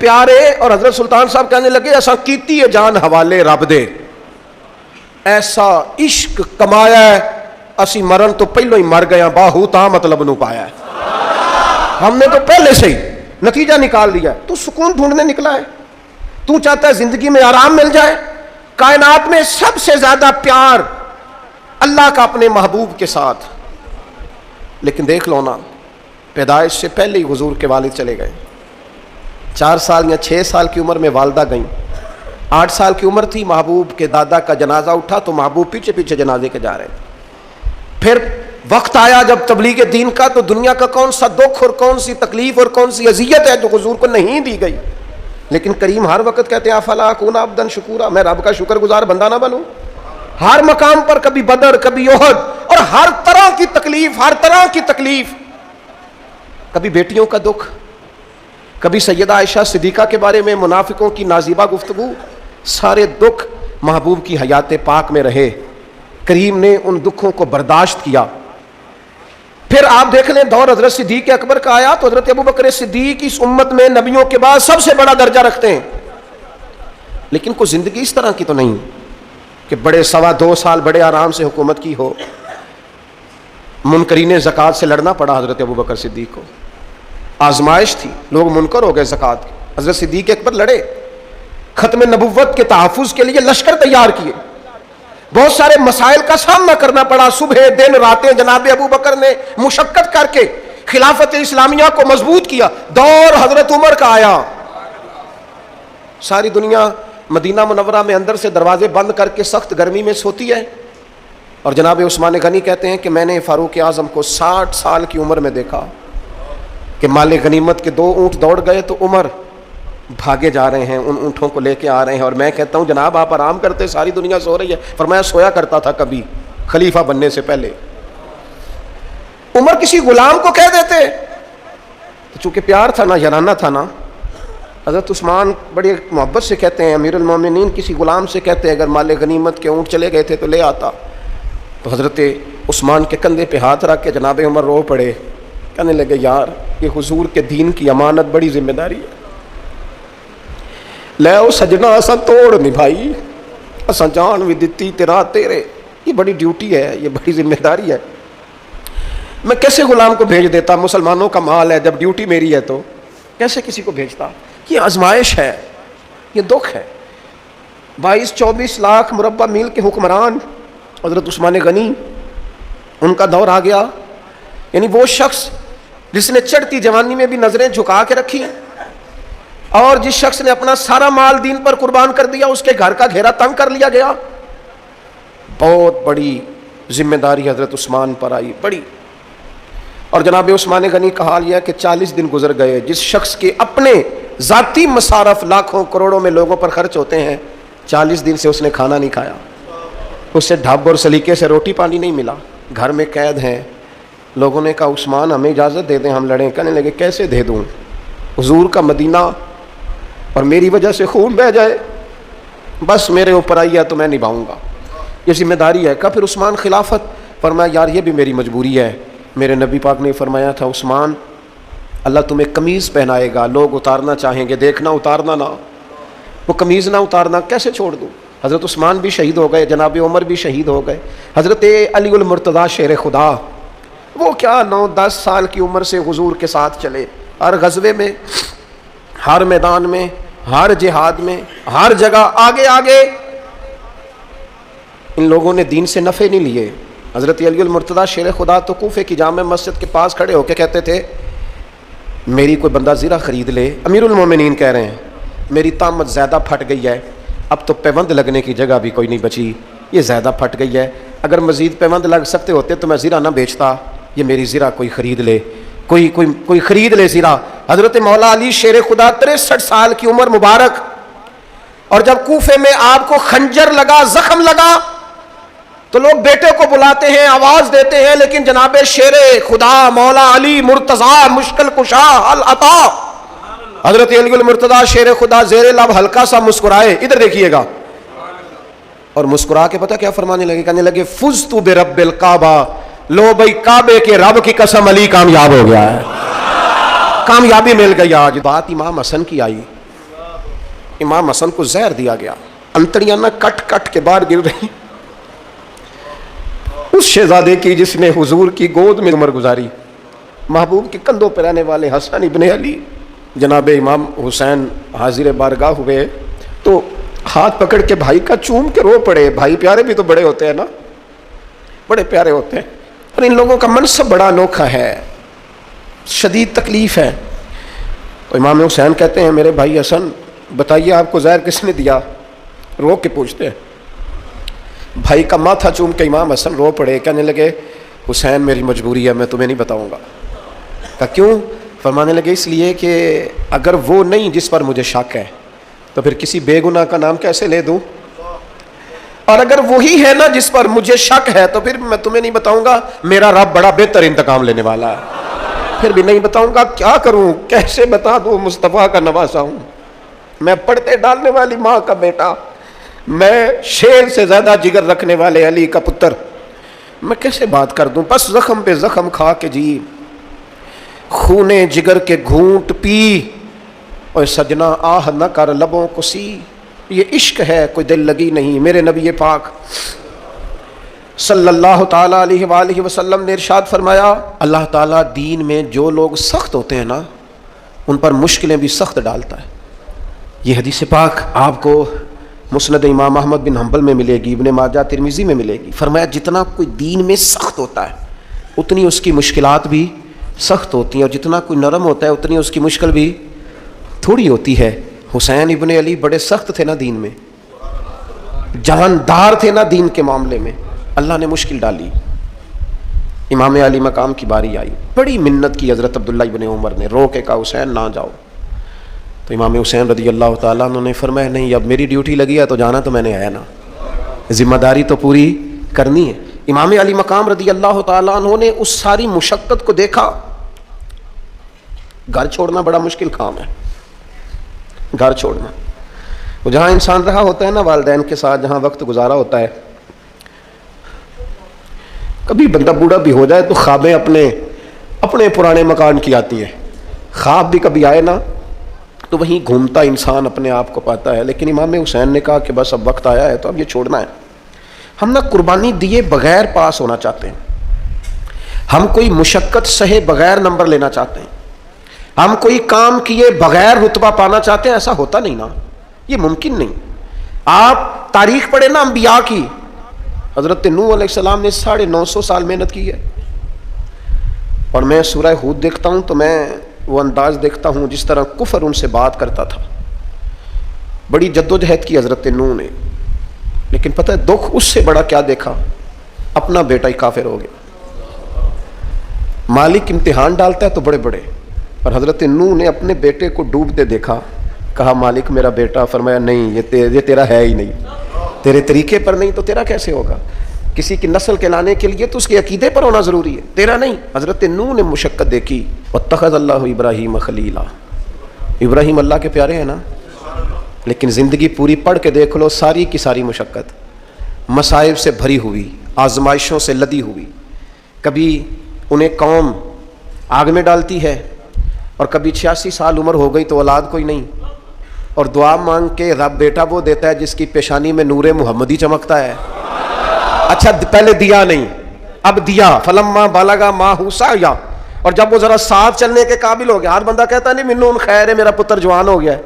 پیارے اور حضرت سلطان صاحب کہنے لگے ایسا کیتی ہے جان حوالے رب دے، ایسا عشق کمایا ہے اسی مرن تو پہلو ہی مر گیا باہو تا مطلب نو پایا ہے، ہم نے تو پہلے سے ہی نتیجہ نکال لیا ہے۔ تو سکون ڈھونڈنے نکلا ہے، تو چاہتا ہے زندگی میں آرام مل جائے۔ کائنات میں سب سے زیادہ پیار اللہ کا اپنے محبوب کے ساتھ، لیکن دیکھ لو نا پیدائش سے پہلے ہی حضور کے والد چلے گئے، 4 سال یا 6 سال کی عمر میں والدہ گئیں، 8 سال کی عمر تھی محبوب کے دادا کا جنازہ اٹھا تو محبوب پیچھے پیچھے جنازے کے جا رہے ہیں۔ پھر وقت آیا جب تبلیغ دین کا، تو دنیا کا کون سا دکھ اور کون سی تکلیف اور کون سی اذیت ہے جو حضور کو نہیں دی گئی، لیکن کریم ہر وقت کہتے ہیں افلا اکون عبدا شکورا، میں رب کا شکر گزار بندہ نہ بنوں۔ ہر مقام پر کبھی بدر کبھی احد، اور ہر طرح کی تکلیف، ہر طرح کی تکلیف، کبھی بیٹیوں کا دکھ، کبھی سیدہ عائشہ صدیقہ کے بارے میں منافقوں کی نازیبہ گفتگو، سارے دکھ محبوب کی حیات پاک میں رہے، کریم نے ان دکھوں کو برداشت کیا۔ پھر آپ دیکھ لیں دور حضرت صدیق اکبر کا آیا تو حضرت ابوبکر صدیق اس امت میں نبیوں کے بعد سب سے بڑا درجہ رکھتے ہیں، لیکن کوئی زندگی اس طرح کی تو نہیں کہ بڑے 2.25 سال بڑے آرام سے حکومت کی ہو۔ منکرین زکوٰۃ سے لڑنا پڑا حضرت ابوبکر صدیق کو، آزمائش تھی، لوگ منکر ہو گئے زکوٰۃ کے، حضرت صدیق اکبر لڑے، ختم نبوت کے تحفظ کے لیے لشکر تیار کیے، بہت سارے مسائل کا سامنا کرنا پڑا، صبح دن راتیں جناب ابوبکر نے مشقت کر کے خلافت اسلامیہ کو مضبوط کیا۔ دور حضرت عمر کا آیا، ساری دنیا مدینہ منورہ میں اندر سے دروازے بند کر کے سخت گرمی میں سوتی ہے، اور جناب عثمان غنی کہتے ہیں کہ میں نے فاروق اعظم کو 60 سال کی عمر میں دیکھا کہ مال غنیمت کے 2 اونٹ دوڑ گئے تو عمر بھاگے جا رہے ہیں، ان اونٹوں کو لے کے آ رہے ہیں، اور میں کہتا ہوں جناب آپ آرام کرتے، ساری دنیا سو رہی ہے، فرمایا سویا کرتا تھا کبھی خلیفہ بننے سے پہلے۔ عمر کسی غلام کو کہہ دیتے، تو چونکہ پیار تھا نا، یارانہ تھا نا، حضرت عثمان بڑی محبت سے کہتے ہیں امیر المومنین کسی غلام سے کہتے اگر مال غنیمت کے اونٹ چلے گئے تھے تو لے آتا، تو حضرت عثمان کے کندھے پہ ہاتھ رکھ کے جناب عمر رو پڑے، کہنے لگے یار یہ حضور کے دین کی امانت بڑی ذمہ داری ہے، لے او سجنا اساں توڑ نبھائی، اساں جان بھی دتی تیرا تیرے، یہ بڑی ڈیوٹی ہے، یہ بڑی ذمہ داری ہے، میں کیسے غلام کو بھیج دیتا، مسلمانوں کا مال ہے، جب ڈیوٹی میری ہے تو کیسے کسی کو بھیجتا۔ یہ آزمائش ہے، یہ دکھ ہے۔ 22-24 لاکھ مربع میل کے حکمران حضرت عثمان غنی، ان کا دور آ گیا، یعنی وہ شخص جس نے چڑھتی جوانی میں بھی نظریں جھکا کے رکھی، اور جس شخص نے اپنا سارا مال دین پر قربان کر دیا، اس کے گھر کا گھیرا تنگ کر لیا گیا، بہت بڑی ذمہ داری حضرت عثمان پر آئی، بڑی۔ اور جناب عثمان غنی کا حال یہ کہ 40 دن گزر گئے، جس شخص کے اپنے ذاتی مصارف لاکھوں کروڑوں میں لوگوں پر خرچ ہوتے ہیں، 40 دن سے اس نے کھانا نہیں کھایا، اسے ڈھب اور سلیقے سے روٹی پانی نہیں ملا، گھر میں قید ہیں۔ لوگوں نے کہا عثمان ہمیں اجازت دے دیں ہم لڑیں، کہنے لگے کیسے دے دوں، حضور کا مدینہ اور میری وجہ سے خون بہہ جائے، بس میرے اوپر آئی ہے تو میں نبھاؤں گا، یہ ذمہ داری ہے۔ کہا پھر عثمان خلافت، فرمایا یار یہ بھی میری مجبوری ہے، میرے نبی پاک نے فرمایا تھا عثمان اللہ تمہیں قمیض پہنائے گا، لوگ اتارنا چاہیں گے، دیکھنا اتارنا نہ، وہ قمیض نہ اتارنا کیسے چھوڑ دوں۔ حضرت عثمان بھی شہید ہو گئے، جناب عمر بھی شہید ہو گئے، حضرت علی المرتضیٰ شیر خدا وہ کیا 9-10 سال کی عمر سے حضور کے ساتھ چلے، ہر غزوے میں، ہر میدان میں، ہر جہاد میں، ہر جگہ آگے آگے۔ ان لوگوں نے دین سے نفع نہیں لیے۔ حضرت علی المرتضیٰ شیر خدا تو کوفے کی جامع مسجد کے پاس کھڑے ہو کے کہتے تھے میری کوئی بندہ زیرہ خرید لے، امیر المومنین کہہ رہے ہیں میری طامت زیادہ پھٹ گئی ہے، اب تو پیوند لگنے کی جگہ بھی کوئی نہیں بچی، یہ زیادہ پھٹ گئی ہے، اگر مزید پیوند لگ سکتے ہوتے تو میں زیرہ نہ بیچتا، یہ میری زیرہ کوئی خرید لے، کوئی خرید لے زیرہ۔ حضرت مولا علی شیر خدا 63 سال کی عمر مبارک، اور جب کوفے میں آپ کو خنجر لگا، زخم لگا، تو لوگ بیٹے کو بلاتے ہیں، آواز دیتے ہیں، لیکن جناب شیر خدا مولا علی مرتضیٰ مشکل کشا حل عطا حضرت علی المرتضیٰ شیر خدا زیر لب ہلکا سا مسکرائے، ادھر دیکھیے گا، اور مسکرا کے پتہ کیا فرمانے لگے، کہنے لگے فزت برب الکعبہ، لو بھائی کعبے کے رب کی قسم علی کامیاب ہو گیا ہے، کامیابی مل گئی۔ آج بات امام حسن کی آئی، امام حسن کو زہر دیا گیا، انتڑیاں نہ کٹ کٹ کے باہر گر رہی، اس شہزادے کی جس نے حضور کی گود میں عمر گزاری، محبوب کے کندھوں پہ رہنے والے حسن ابن علی، جناب امام حسین حاضر بارگاہ ہوئے تو ہاتھ پکڑ کے بھائی کا چوم کے رو پڑے. بھائی پیارے بھی تو بڑے ہوتے ہیں نا، بڑے پیارے ہوتے ہیں، اور ان لوگوں کا منصب بڑا انوکھا ہے، شدید تکلیف ہے. تو امام حسین کہتے ہیں میرے بھائی حسن بتائیے آپ کو زہر کس نے دیا؟ رو کے پوچھتے ہیں. بھائی کا ماتھا چوم کے امام حسن رو پڑے، کہنے لگے حسین میری مجبوری ہے، میں تمہیں نہیں بتاؤں گا. کہا کیوں؟ فرمانے لگے اس لیے کہ اگر وہ نہیں جس پر مجھے شک ہے تو پھر کسی بے گناہ کا نام کیسے لے دوں، اور اگر وہی ہے نا جس پر مجھے شک ہے تو پھر میں تمہیں نہیں بتاؤں گا. میرا رب بڑا بہتر انتقام لینے والا ہے، پھر بھی نہیں بتاؤں گا. کیا کروں، کیسے بتا دوں؟ مصطفیٰ کا نواسا ہوں میں، پڑھتے ڈالنے والی ماں کا بیٹا، میں شیر سے زیادہ جگر رکھنے والے علی کا پتر، میں کیسے بات کر دوں؟ بس زخم پہ زخم کھا کے جی، خونے جگر کے گھونٹ پی، اور سجنا آہ نہ کر لبوں کو سی. یہ عشق ہے کوئی دل لگی نہیں. میرے نبی پاک صلی اللہ تعالیٰ علیہ وآلہ وسلم نے ارشاد فرمایا اللہ تعالیٰ دین میں جو لوگ سخت ہوتے ہیں نا ان پر مشکلیں بھی سخت ڈالتا ہے. یہ حدیث پاک آپ کو مسند امام احمد بن حنبل میں ملے گی، ابن ماجہ ترمذی میں ملے گی. فرمایا جتنا کوئی دین میں سخت ہوتا ہے اتنی اس کی مشکلات بھی سخت ہوتی ہیں، اور جتنا کوئی نرم ہوتا ہے اتنی اس کی مشکل بھی تھوڑی ہوتی ہے. حسین ابن علی بڑے سخت تھے نا دین میں، جاندار تھے نا دین کے معاملے میں، اللہ نے مشکل ڈالی. امام علی مقام کی باری آئی، بڑی منت کی حضرت عبداللہ ابن عمر نے، رو کے کہا حسین نہ جاؤ. تو امام حسین رضی اللہ تعالیٰ عنہ نے فرمایا نہیں اب میری ڈیوٹی لگی ہے تو جانا تو میں نے آیا نا، ذمہ داری تو پوری کرنی ہے. امام علی مقام رضی اللہ تعالیٰ عنہ نے اس ساری مشقت کو دیکھا. گھر چھوڑنا بڑا مشکل کام ہے، گھر چھوڑنا. وہ جہاں انسان رہا ہوتا ہے نا والدین کے ساتھ، جہاں وقت گزارا ہوتا ہے، کبھی بندہ بوڑھا بھی ہو جائے تو خوابیں اپنے پرانے مکان کی آتی ہیں. خواب بھی کبھی آئے نا تو وہیں گھومتا انسان اپنے آپ کو پاتا ہے. لیکن امام حسین نے کہا کہ بس اب وقت آیا ہے تو اب یہ چھوڑنا ہے. ہم نہ قربانی دیے بغیر پاس ہونا چاہتے ہیں، ہم کوئی مشقت سہے بغیر نمبر لینا چاہتے ہیں، ہم کوئی کام کیے بغیر رتبہ پانا چاہتے ہیں. ایسا ہوتا نہیں نا، یہ ممکن نہیں. آپ تاریخ پڑھیں نا انبیاء کی، حضرت نوح علیہ السلام نے 950 سال محنت کی ہے. اور میں سورہ ہود دیکھتا ہوں تو میں وہ انداز دیکھتا ہوں جس طرح کفر ان سے بات کرتا تھا. بڑی جدوجہد کی حضرت نوح نے، لیکن پتہ ہے دکھ اس سے بڑا کیا دیکھا؟ اپنا بیٹا ہی کافر ہو گیا. مالک امتحان ڈالتا ہے تو بڑے بڑے، اور حضرت نوح نے اپنے بیٹے کو ڈوبتے دیکھا، کہا مالک میرا بیٹا. فرمایا نہیں یہ تیرا ہے ہی نہیں، تیرے طریقے پر نہیں تو تیرا کیسے ہوگا؟ کسی کی نسل کے لانے کے لیے تو اس کے عقیدے پر ہونا ضروری ہے، تیرا نہیں. حضرت نوح نے مشقت دیکھی. واتخذ اللہ ابراہیم خلیلا، ابراہیم اللہ کے پیارے ہیں نا، لیکن زندگی پوری پڑھ کے دیکھ لو، ساری کی ساری مشقت مصائب سے بھری ہوئی، آزمائشوں سے لدی ہوئی. کبھی انہیں قوم آگ میں ڈالتی ہے، اور کبھی 86 سال عمر ہو گئی تو اولاد کوئی نہیں، اور دعا مانگ کے رب بیٹا وہ دیتا ہے جس کی پیشانی میں نور محمدی چمکتا ہے. اچھا پہلے دیا نہیں، اب دیا. فلما بالغا ماہ سعیا، اور جب وہ ذرا ساتھ چلنے کے قابل ہو گیا، ہر بندہ کہتا نہیں منون خیر ہے میرا پتر جوان ہو گیا ہے.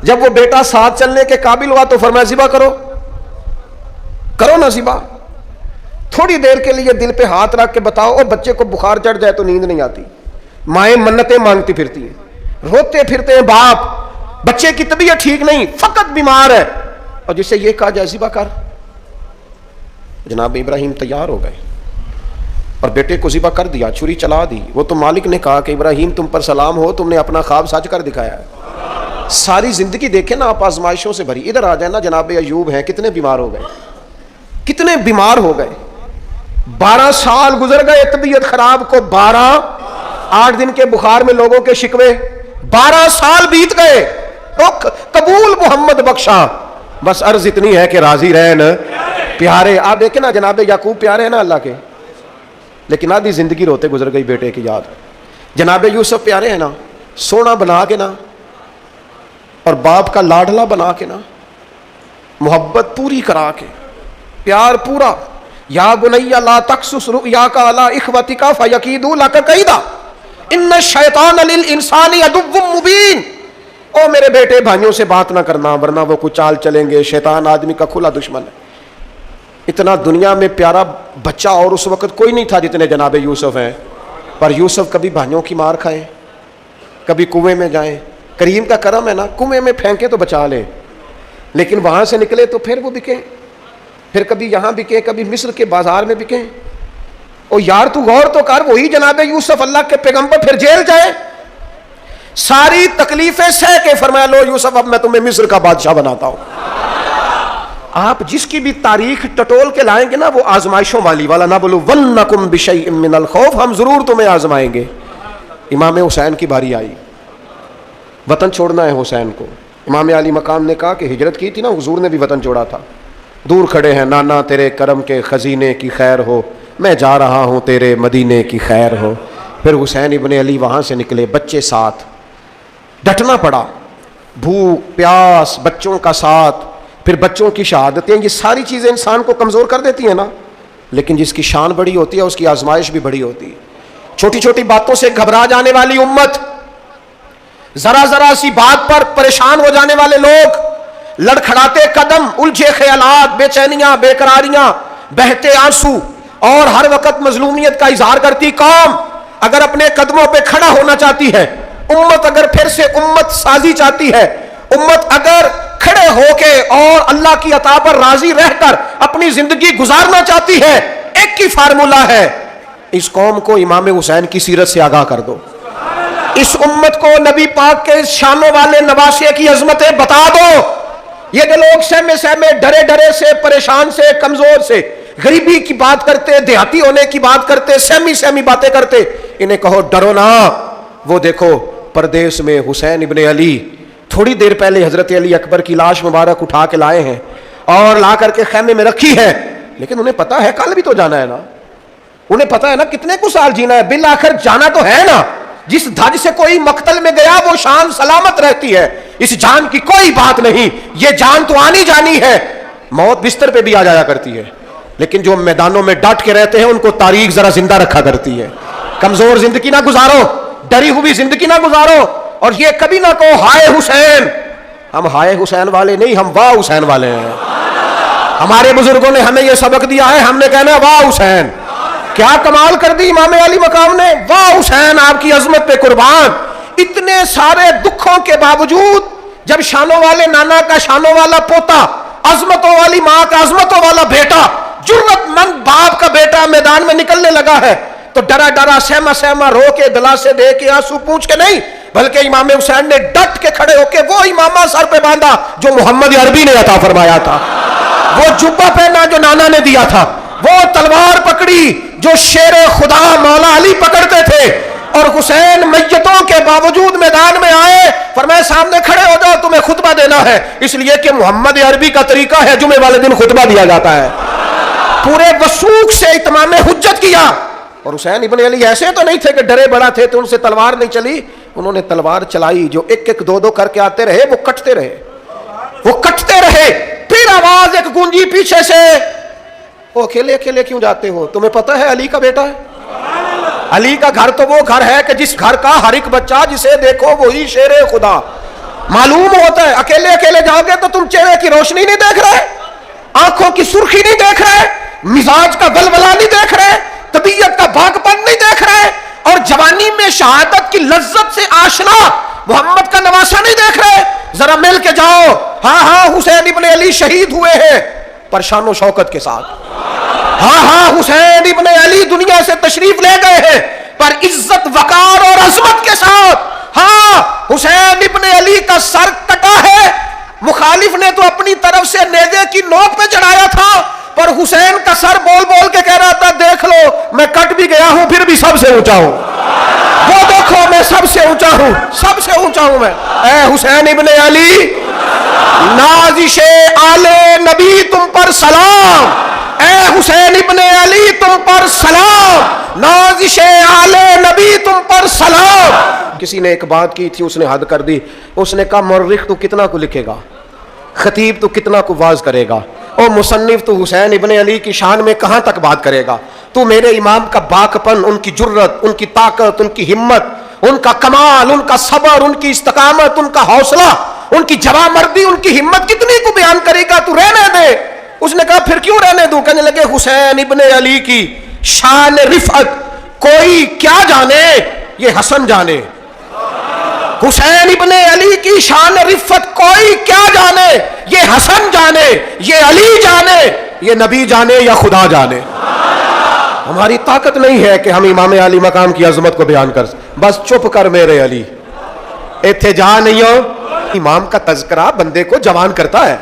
جب وہ بیٹا ساتھ چلنے کے قابل ہوا تو فرمایا ذبح کرو نا ذبح. تھوڑی دیر کے لیے دل پہ ہاتھ رکھ کے بتاؤ، اور بچے کو بخار چڑھ جائے تو نیند نہیں آتی، مائیں منتیں مانگتی پھرتی ہیں، روتے پھرتے ہیں باپ، بچے کی طبیعت ٹھیک نہیں، فقط بیمار ہے، اور جسے یہ کہا جائے ذبح کر. جناب ابراہیم تیار ہو گئے اور بیٹے کو ذبح کر دیا، چھری چلا دی. وہ تو مالک نے کہا کہ ابراہیم تم پر سلام ہو، تم نے اپنا خواب سچ کر دکھایا ہے. ساری زندگی دیکھیں نا آپ آزمائشوں سے بھری. ادھر آ جائیں نا، جناب ایوب ہیں، کتنے بیمار ہو گئے، کتنے بیمار ہو گئے. 12 سال گزر گئے طبیعت خراب کو، 8 دن کے بخار میں لوگوں کے شکوے، 12 سال بیت گئے. قبول محمد بخشا، بس عرض اتنی ہے کہ راضی رہن پیارے. آپ دیکھیں نا جناب یعقوب پیارے ہیں نا اللہ کے، لیکن آدھی زندگی روتے گزر گئی بیٹے کی یاد. جناب یوسف پیارے ہیں نا، سونا بنا کے نا، اور باپ کا لاڈلا بنا کے نا، محبت پوری کرا کے، پیار پورا. یا بنی لا تقصص رؤیاک علی اخوتک فیکیدوا لک کیدا ان الشیطان للانسان عدو مبین. او میرے بیٹے بھائیوں سے بات نہ کرنا ورنہ وہ کچھ چال چلیں گے، شیطان آدمی کا کھلا دشمن ہے. اتنا دنیا میں پیارا بچہ اور اس وقت کوئی نہیں تھا جتنے جناب یوسف ہیں. پر یوسف کبھی بھائیوں کی مار کھائیں، کبھی کنویں میں جائیں. کریم کا کرم ہے نا، کنویں میں پھینکے تو بچا لیں، لیکن وہاں سے نکلے تو پھر وہ بکیں، پھر کبھی یہاں بکیں، کبھی مصر کے بازار میں بکیں. او یار تو غور تو کر، وہی جناب یوسف اللہ کے پیغمبر پھر جیل جائے، ساری تکلیفیں سہ کے فرمایا لو یوسف اب میں تمہیں مصر کا بادشاہ بناتا ہوں. آپ جس کی بھی تاریخ ٹٹول کے لائیں گے نا وہ آزمائشوں والی والا نہ بولو ونکم بشیء من الخوف، ہم ضرور تمہیں آزمائیں گے. امام حسین کی باری آئی، وطن چھوڑنا ہے حسین کو. امام علی مقام نے کہا کہ ہجرت کی تھی نا، حضور نے بھی وطن چھوڑا تھا. دور کھڑے ہیں، نانا تیرے کرم کے خزینے کی خیر ہو، میں جا رہا ہوں تیرے مدینے کی خیر ہو. پھر حسین ابن علی وہاں سے نکلے، بچے ساتھ، ڈٹنا پڑا، بھوک پیاس، بچوں کا ساتھ، پھر بچوں کی شہادتیں. یہ ساری چیزیں انسان کو کمزور کر دیتی ہیں نا، لیکن جس کی شان بڑی ہوتی ہے اس کی آزمائش بھی بڑی ہوتی ہے. چھوٹی چھوٹی باتوں سے گھبرا جانے والی امت، ذرا ذرا سی بات پر پریشان ہو جانے والے لوگ، لڑکھڑاتے قدم، الجھے خیالات، بے چینیاں، بے قراریاں، بہتے آنسو اور ہر وقت مظلومیت کا اظہار کرتی قوم اگر اپنے قدموں پہ کھڑا ہونا چاہتی ہے، امت اگر پھر سے امت سازی چاہتی ہے، امت اگر کھڑے ہو کے اور اللہ کی عطا پر راضی رہ کر اپنی زندگی گزارنا چاہتی ہے، ایک ہی فارمولہ ہے، اس قوم کو امام حسین کی سیرت سے آگاہ کر دو. اس امت کو نبی پاک کے شانوں والے نواسے کی عظمتیں بتا دو. یہ جو لوگ سہمے سہمے ڈرے ڈرے سے، پریشان سے، کمزور سے، غریبی کی بات کرتے، دیہاتی ہونے کی بات کرتے، سہمی سہمی باتیں کرتے، انہیں کہو ڈرو نہ. وہ دیکھو پردیس میں حسین ابن علی تھوڑی دیر پہلے حضرت علی اکبر کی لاش مبارک اٹھا کے لائے ہیں اور لا کر کے خیمے میں رکھی ہے، لیکن انہیں پتا ہے کل بھی تو جانا ہے نا، انہیں پتا ہے نا کتنے کو سال جینا ہے، بالآخر جانا تو ہے نا. جس دھج سے کوئی مقتل میں گیا وہ شان سلامت رہتی ہے، اس جان کی کوئی بات نہیں. یہ جان تو آنی جانی ہے، موت بستر پہ بھی آ جایا کرتی ہے، لیکن جو میدانوں میں ڈٹ کے رہتے ہیں ان کو تاریخ ذرا زندہ رکھا کرتی ہے. کمزور زندگی نہ گزارو، ڈری ہوئی زندگی نہ گزارو، اور یہ کبھی نہ کہو ہائے حسین. ہم ہائے حسین والے نہیں، ہم واہ حسین والے ہیں. ہمارے بزرگوں نے ہمیں یہ سبق دیا ہے، ہم نے کہنا ہے واہ حسین. کیا کمال کر دی امام علی مقام نے، واہ حسین آپ کی عظمت پہ قربان. اتنے سارے دکھوں کے باوجود جب شانوں والے نانا کا شانوں والا پوتا، عظمتوں والی ماں کا عظمتوں والا بیٹا، جرت مند باپ کا بیٹا میدان میں نکلنے لگا ہے تو ڈرا ڈرا سہما سہما رو کے دلاسے دے کے آنسو پوچھ کے نہیں، بلکہ امام حسین نے ڈٹ کے کھڑے ہو کے وہ امامہ سر پہ باندھا جو محمد عربی نے عطا فرمایا تھا، وہ جبہ پہنا جو نانا نے دیا تھا، وہ تلوار پکڑی جو شیر خدا مولا علی پکڑتے تھے. اور حسین میتوں کے باوجود میدان میں آئے، فرمایا سامنے کھڑے ہو جاؤ، تمہیں خطبہ دینا ہے، اس لیے کہ محمد عربی کا طریقہ ہے جمعے والے دن خطبہ دیا جاتا ہے. پورے وثوق سے اتمام حجت کیا. اور حسین ابن علی ایسے تو نہیں تھے کہ ڈرے بڑا تھے تو ان سے تلوار نہیں چلی، انہوں نے تلوار چلائی، جو ایک ایک دو دو کر کے آتے رہے وہ کٹتے رہے، وہ کٹتے رہے. پھر آواز ایک گونجی پیچھے سے، وہ اکیلے اکیلے کیوں جاتے ہو؟ تمہیں پتہ ہے علی کا بیٹا ہے. علی کا گھر تو وہ گھر ہے کہ جس گھر کا ہر ایک بچہ جسے دیکھو وہی شیر خدا معلوم ہوتا ہے. اکیلے اکیلے جاؤ گے تو تم چہرے کی روشنی نہیں دیکھ رہے، آنکھوں کی سرخی نہیں دیکھ رہے، مزاج کا ولولہ نہیں دیکھ رہے، طبیعت کا باغ پن نہیں دیکھ رہے، اور جوانی میں شہادت کی لذت سے آشنا محمد کا نواسا نہیں دیکھ رہے. ذرا مل کے جاؤ. ہاں ہاں حسین ابن علی شہید ہوئے ہیں پر شان و شوکت کے ساتھ. ہاں ہاں حسین ابن علی دنیا سے تشریف لے گئے ہیں پر عزت وقار اور عظمت کے ساتھ. ہاں حسین ابن علی کا سر کٹا ہے، مخالف نے تو اپنی طرف سے نیزے کی نوک پہ چڑھایا تھا، پر حسین کا سر بول بول کے کہہ رہا تھا دیکھ لو میں کٹ بھی گیا ہوں پھر بھی سب سے اونچا ہوں، وہ دیکھو میں سب سے اونچا ہوں، سب سے اونچا ہوں میں. اے حسین ابن علی، نازش آل نبی تم پر سلام، اے حسین ابن علی تم پر سلام، نازش آل نبی تم پر سلام۔ کسی نے ایک بات کی تھی، اس نے حد کر دی، اس نے کہا مورخ تو کتنا کو لکھے گا، خطیب تو کتنا کو واز کرے گا، اور مصنف تو حسین ابن علی کی شان میں کہاں تک بات کرے گا؟ تو میرے امام کا باکپن، ان کی جرت، ان کی طاقت، ان کی ہمت، ان کا کمال، ان کا صبر، ان کی استقامت، ان کا حوصلہ، ان کی جوان مردی، ان کی ہمت کتنی کو بیان کرے گا؟ تو رہنے دے۔ اس نے کہا پھر کیوں رہنے دوں؟ کہنے لگے حسین ابن علی کی شان رفعت کوئی کیا جانے، یہ حسن جانے۔ حسین ابن علی کی شان رفعت کوئی کیا جانے، یہ حسن جانے، یہ علی جانے، یہ نبی جانے یا خدا جانے۔ ہماری طاقت نہیں ہے کہ ہم امام علی مقام کی عظمت کو بیان کر، بس چپ کر میرے علی، ایتھے جا نہیں ہو۔ امام کا تذکرہ بندے کو جوان کرتا ہے،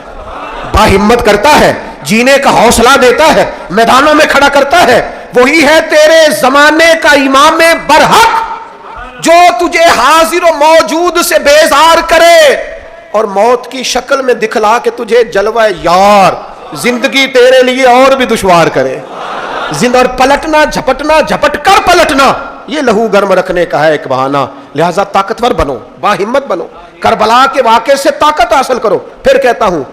باہمت کرتا ہے، جینے کا حوصلہ دیتا ہے، میدانوں میں کھڑا کرتا ہے۔ وہی ہے تیرے زمانے کا امام برحق جو تجھے حاضر و موجود سے بیزار کرے اور موت کی شکل میں دکھلا کے تجھے جلوہ یار زندگی تیرے لیے اور بھی دشوار کرے۔ اور پلٹنا، جھپٹنا، جھپٹ کر پلٹنا، یہ لہو گرم رکھنے کا ہے ایک بہانہ۔ لہذا طاقتور بنو، باہمت بنو، کربلا کے واقعے سے طاقت حاصل کرو۔ پھر کہتا ہوں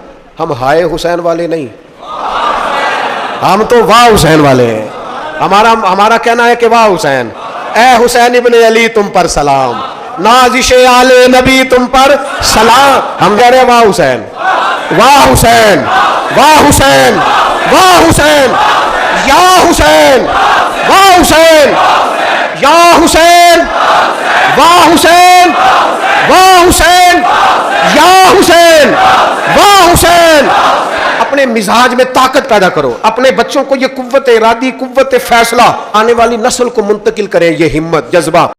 ہم ہائے حسین والے نہیں، ہم تو واہ حسین والے ہیں۔ ہمارا کہنا ہے کہ واہ حسین، اے حسین ابن علی تم پر سلام، نازش آل نبی تم پر سلام۔ ہم کہہ رہے ہیں واہ حسین، واہ حسین، واہ حسین، واہ حسین، یا حسین، واہ حسین، یا حسین، واہ حسین، واہ حسین، یا حسین، واہ حسین۔ اپنے مزاج میں طاقت پیدا کرو، اپنے بچوں کو یہ قوت ارادی، قوت فیصلہ آنے والی نسل کو منتقل کریں، یہ ہمت، جذبہ۔